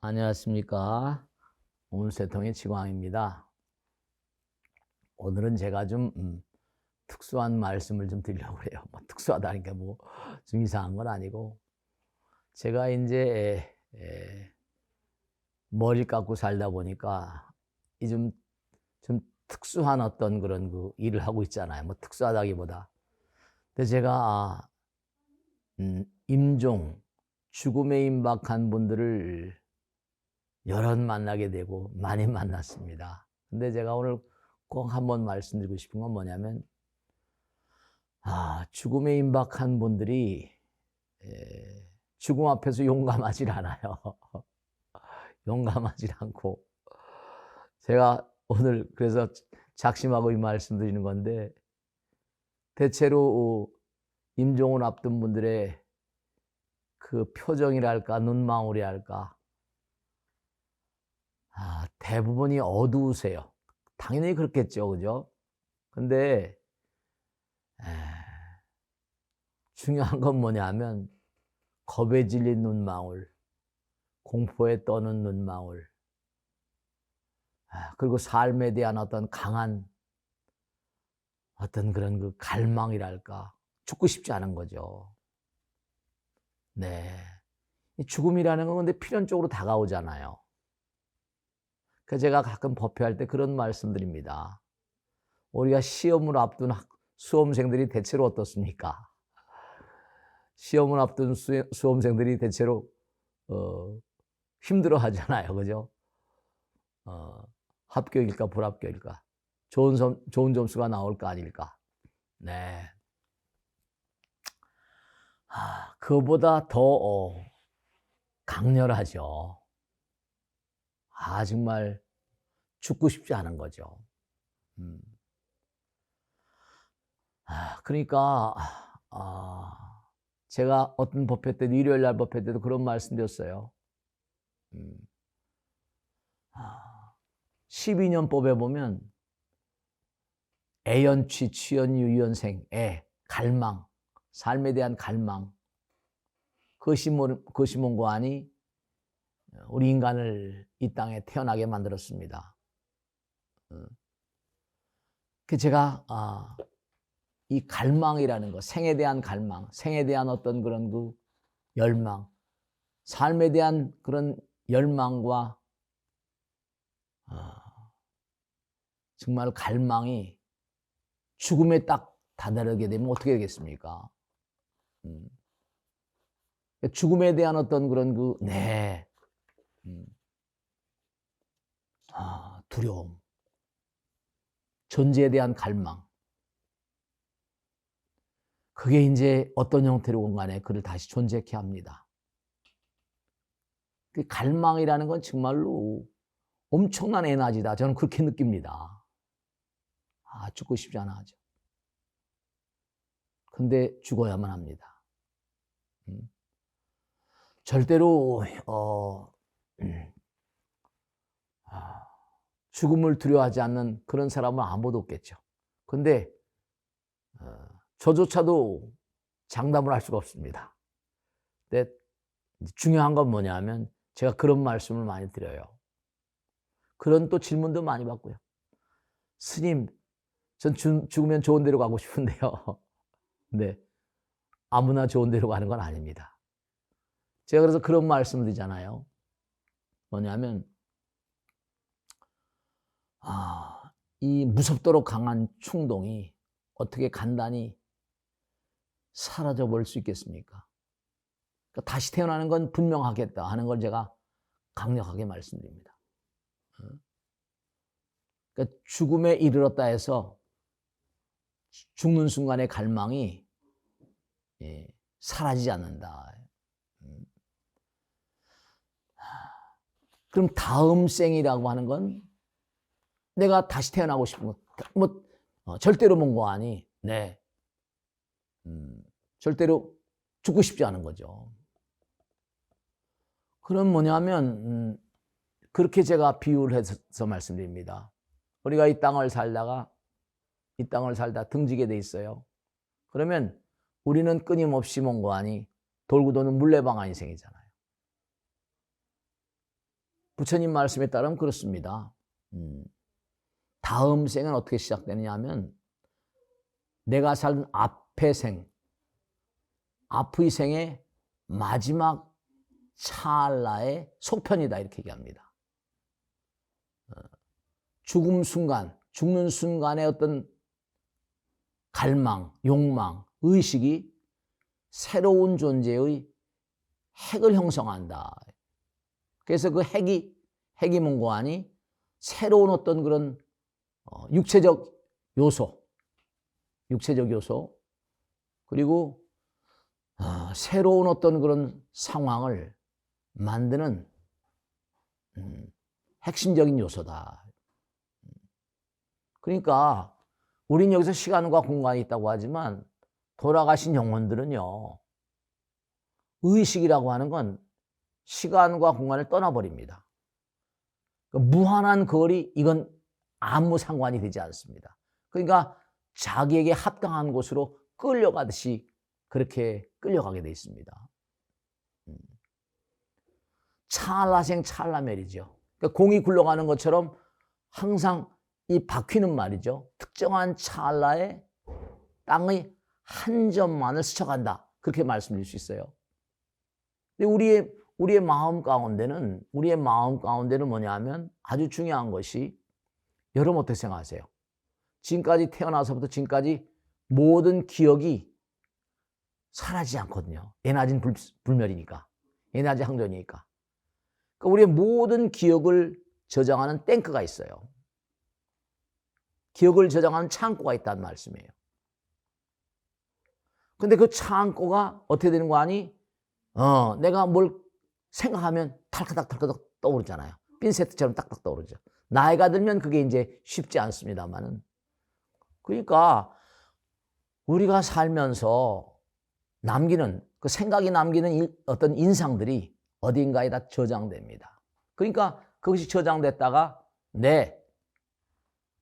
안녕하십니까. 온세통의 지광입니다. 오늘은 제가 좀 특수한 말씀을 좀 드리려고 해요. 뭐 특수하다니까 뭐 좀 이상한 건 아니고, 제가 이제 머리 깎고 살다 보니까 이 좀 특수한 어떤 그런 그 일을 하고 있잖아요. 뭐 특수하다기보다. 근데 제가 임종, 죽음에 임박한 분들을 여럿 만나게 되고 많이 만났습니다. 근데 제가 오늘 꼭 한번 말씀드리고 싶은 건 뭐냐면, 죽음에 임박한 분들이 죽음 앞에서 용감하지 않아요. 용감하지 않고, 제가 오늘 그래서 작심하고 이 말씀 드리는 건데, 대체로 임종을 앞둔 분들의 그 표정이랄까 눈망울이랄까, 대부분이 어두우세요. 당연히 그렇겠죠, 그죠? 근데 중요한 건 뭐냐면, 겁에 질린 눈망울, 공포에 떠는 눈망울, 그리고 삶에 대한 어떤 강한 어떤 그런 그 갈망이랄까, 죽고 싶지 않은 거죠. 네. 죽음이라는 건 근데 필연적으로 다가오잖아요. 그래서 제가 가끔 법회할 때 그런 말씀드립니다. 우리가 시험을 앞둔 수험생들이 대체로 어떻습니까? 시험을 앞둔 수험생들이 대체로 힘들어 하잖아요. 그죠? 합격일까 불합격일까? 좋은 점수가 나올까 아닐까? 네. 그거보다 더 강렬하죠. 정말 죽고 싶지 않은 거죠. 음. 그러니까 제가 어떤 법회 때도, 일요일 날 법회 때도 그런 말씀 드렸어요. 12년법에 보면 애연취, 취연유, 유연생, 갈망, 삶에 대한 갈망, 그것이 뭔가 하니 우리 인간을 이 땅에 태어나게 만들었습니다. 그 제가 이 갈망이라는 것, 생에 대한 갈망, 생에 대한 어떤 그런 그 열망, 삶에 대한 그런 열망과 정말 갈망이 죽음에 딱 다다르게 되면 어떻게 되겠습니까? 죽음에 대한 어떤 그런 그 두려움, 존재에 대한 갈망, 그게 이제 어떤 형태로건 간에 그를 다시 존재케 합니다. 그 갈망이라는 건 정말로 엄청난 에너지다. 저는 그렇게 느낍니다. 죽고 싶지 않아 하죠. 근데 죽어야만 합니다. 절대로 죽음을 두려워하지 않는 그런 사람은 아무도 없겠죠. 근데 저조차도 장담을 할 수가 없습니다. 근데 중요한 건 뭐냐면, 제가 그런 말씀을 많이 드려요. 그런 또 질문도 많이 받고요. 스님, 전 죽으면 좋은 데로 가고 싶은데요. 네, 아무나 좋은 데로 가는 건 아닙니다. 제가 그래서 그런 말씀을 드리잖아요. 뭐냐면, 이 무섭도록 강한 충동이 어떻게 간단히 사라져 버릴 수 있겠습니까? 그러니까 다시 태어나는 건 분명하겠다 하는 걸 제가 강력하게 말씀드립니다. 그러니까 죽음에 이르렀다 해서 죽는 순간의 갈망이 사라지지 않는다. 그럼 다음 생이라고 하는 건 내가 다시 태어나고 싶은 것, 절대로 뭔가 아니, 절대로 죽고 싶지 않은 거죠. 그럼 뭐냐면, 그렇게 제가 비유를 해서 말씀드립니다. 우리가 이 땅을 살다 등지게 돼 있어요. 그러면 우리는 끊임없이 뭔가 아니 돌고 도는 물레방아 인생이잖아요. 부처님 말씀에 따르면 그렇습니다. 다음 생은 어떻게 시작되느냐 하면 내가 산 앞의 생, 앞의 생의 마지막 찰나의 속편이다 이렇게 얘기합니다. 죽음 순간, 죽는 순간의 어떤 갈망, 욕망, 의식이 새로운 존재의 핵을 형성한다. 그래서 그 핵이 뭔고 하니 새로운 어떤 그런 육체적 요소 그리고 새로운 어떤 그런 상황을 만드는 핵심적인 요소다. 그러니까 우린 여기서 시간과 공간이 있다고 하지만 돌아가신 영혼들은요, 의식이라고 하는 건 시간과 공간을 떠나버립니다. 무한한 거리, 이건 아무 상관이 되지 않습니다. 그러니까 자기에게 합당한 곳으로 끌려가듯이 그렇게 끌려가게 돼 있습니다. 찰나생 찰나멸이죠. 그러니까 공이 굴러가는 것처럼 항상 이 바퀴는 말이죠. 특정한 찰나에 땅의 한 점만을 스쳐간다. 그렇게 말씀드릴 수 있어요. 근데 우리의 마음 가운데는 뭐냐면 아주 중요한 것이, 여러분 어떻게 생각하세요? 지금까지 태어나서부터 지금까지 모든 기억이 사라지지 않거든요. 에너지는 불멸이니까. 에너지 항전이니까. 그러니까 우리의 모든 기억을 저장하는 탱크가 있어요. 기억을 저장하는 창고가 있다는 말씀이에요. 근데 그 창고가 어떻게 되는 거 아니? 내가 뭘 생각하면 탈카닥 떠오르잖아요. 핀세트처럼 딱딱 떠오르죠. 나이가 들면 그게 이제 쉽지 않습니다만은. 그러니까 우리가 살면서 남기는, 그 생각이 남기는 어떤 인상들이 어딘가에 다 저장됩니다. 그러니까 그것이 저장됐다가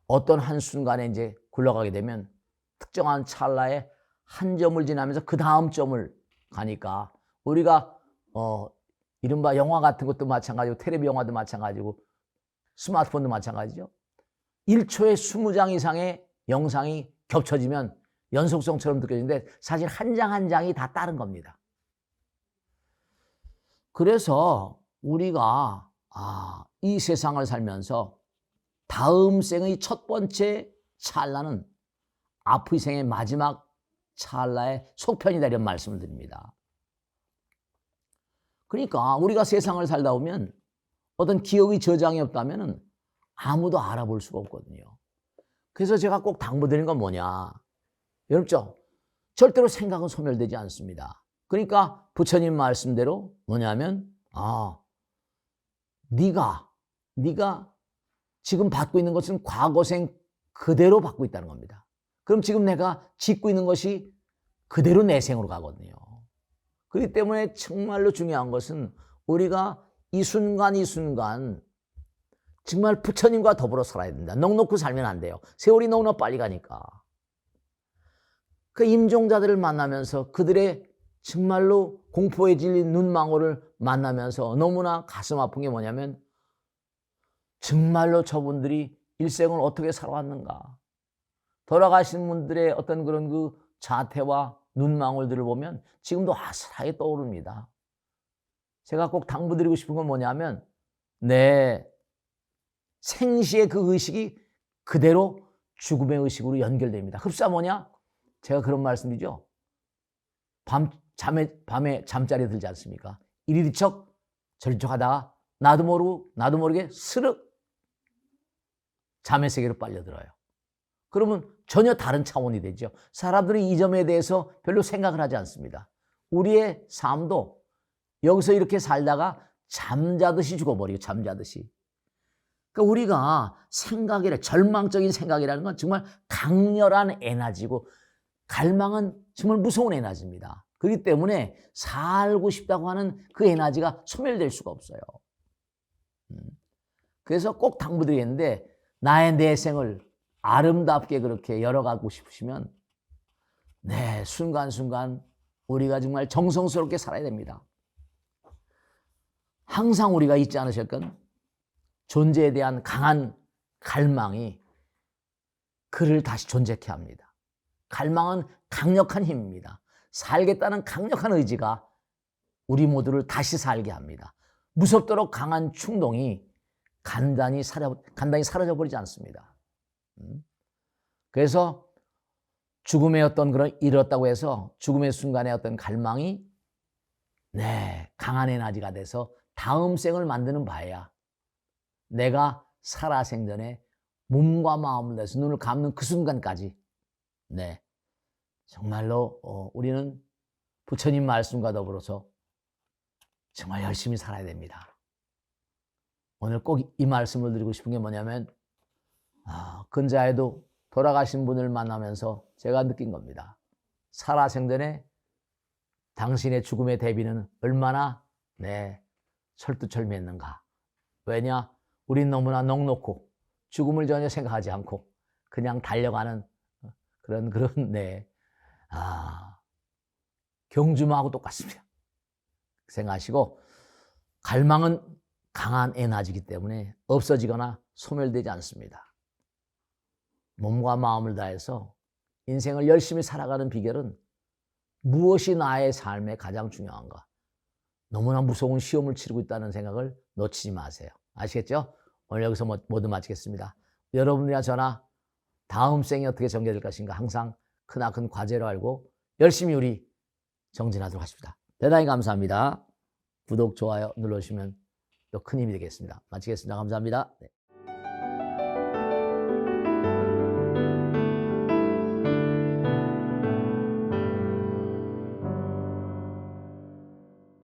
어떤 한순간에 이제 굴러가게 되면 특정한 찰나에 한 점을 지나면서 그 다음 점을 가니까, 우리가 이른바 영화 같은 것도 마찬가지고 텔레비 영화도 마찬가지고 스마트폰도 마찬가지죠. 1초에 20장 이상의 영상이 겹쳐지면 연속성처럼 느껴지는데 사실 한 장 한 장이 다 다른 겁니다. 그래서 우리가 이 세상을 살면서 다음 생의 첫 번째 찰나는 앞의 생의 마지막 찰나의 속편이다 이런 말씀을 드립니다. 그러니까 우리가 세상을 살다 보면 어떤 기억의 저장이 없다면 아무도 알아볼 수가 없거든요. 그래서 제가 꼭 당부드리는 건 뭐냐, 여러분, 절대로 생각은 소멸되지 않습니다. 그러니까 부처님 말씀대로 뭐냐면 네가 지금 받고 있는 것은 과거생 그대로 받고 있다는 겁니다. 그럼 지금 내가 짓고 있는 것이 그대로 내 생으로 가거든요. 그렇기 때문에 정말로 중요한 것은 우리가 이 순간 정말 부처님과 더불어 살아야 된다. 넉넉히 살면 안 돼요. 세월이 너무나 빨리 가니까. 그 임종자들을 만나면서 그들의 정말로 공포에 질린 눈망울을 만나면서 너무나 가슴 아픈 게 뭐냐면, 정말로 저분들이 일생을 어떻게 살아왔는가. 돌아가신 분들의 어떤 그런 그 자태와 눈망울들을 보면 지금도 아슬하게 떠오릅니다. 제가 꼭 당부드리고 싶은 건 뭐냐면, 생시의 그 의식이 그대로 죽음의 의식으로 연결됩니다. 흡사 뭐냐? 제가 그런 말씀드리죠. 밤에 잠자리에 들지 않습니까? 이리뒤척 저리척 하다가 나도 모르게 스르륵 잠의 세계로 빨려들어요. 그러면 전혀 다른 차원이 되죠. 사람들이 이 점에 대해서 별로 생각을 하지 않습니다. 우리의 삶도 여기서 이렇게 살다가 잠자듯이 죽어버리고, 잠자듯이. 그러니까 우리가 절망적인 생각이라는 건 정말 강렬한 에너지고, 갈망은 정말 무서운 에너지입니다. 그렇기 때문에 살고 싶다고 하는 그 에너지가 소멸될 수가 없어요. 그래서 꼭 당부드리겠는데, 나의 내생을 아름답게 그렇게 열어가고 싶으시면 순간순간 우리가 정말 정성스럽게 살아야 됩니다. 항상 우리가 잊지 않으실 건, 존재에 대한 강한 갈망이 그를 다시 존재케 합니다. 갈망은 강력한 힘입니다. 살겠다는 강력한 의지가 우리 모두를 다시 살게 합니다. 무섭도록 강한 충동이 간단히 사라져버리지 않습니다. 그래서 죽음의 어떤 그런 잃었다고 해서 죽음의 순간의 어떤 갈망이 강한 에너지가 돼서 다음 생을 만드는 바에야 내가 살아생전에 몸과 마음을 내서 눈을 감는 그 순간까지 정말로 우리는 부처님 말씀과 더불어서 정말 열심히 살아야 됩니다. 오늘 꼭 이 말씀을 드리고 싶은 게 뭐냐면 근자에도 돌아가신 분을 만나면서 제가 느낀 겁니다. 살아생전에 당신의 죽음의 대비는 얼마나 철두철미했는가. 왜냐? 우린 너무나 넉넉고 죽음을 전혀 생각하지 않고 그냥 달려가는 그런 경주마하고 똑같습니다. 생각하시고, 갈망은 강한 에너지이기 때문에 없어지거나 소멸되지 않습니다. 몸과 마음을 다해서 인생을 열심히 살아가는 비결은 무엇이 나의 삶에 가장 중요한가? 너무나 무서운 시험을 치르고 있다는 생각을 놓치지 마세요. 아시겠죠? 오늘 여기서 모두 마치겠습니다. 여러분이나 저나 다음 생이 어떻게 전개될 것인가 항상 크나큰 과제로 알고 열심히 우리 정진하도록 하십시다. 대단히 감사합니다. 구독, 좋아요 눌러주시면 또 큰 힘이 되겠습니다. 마치겠습니다. 감사합니다.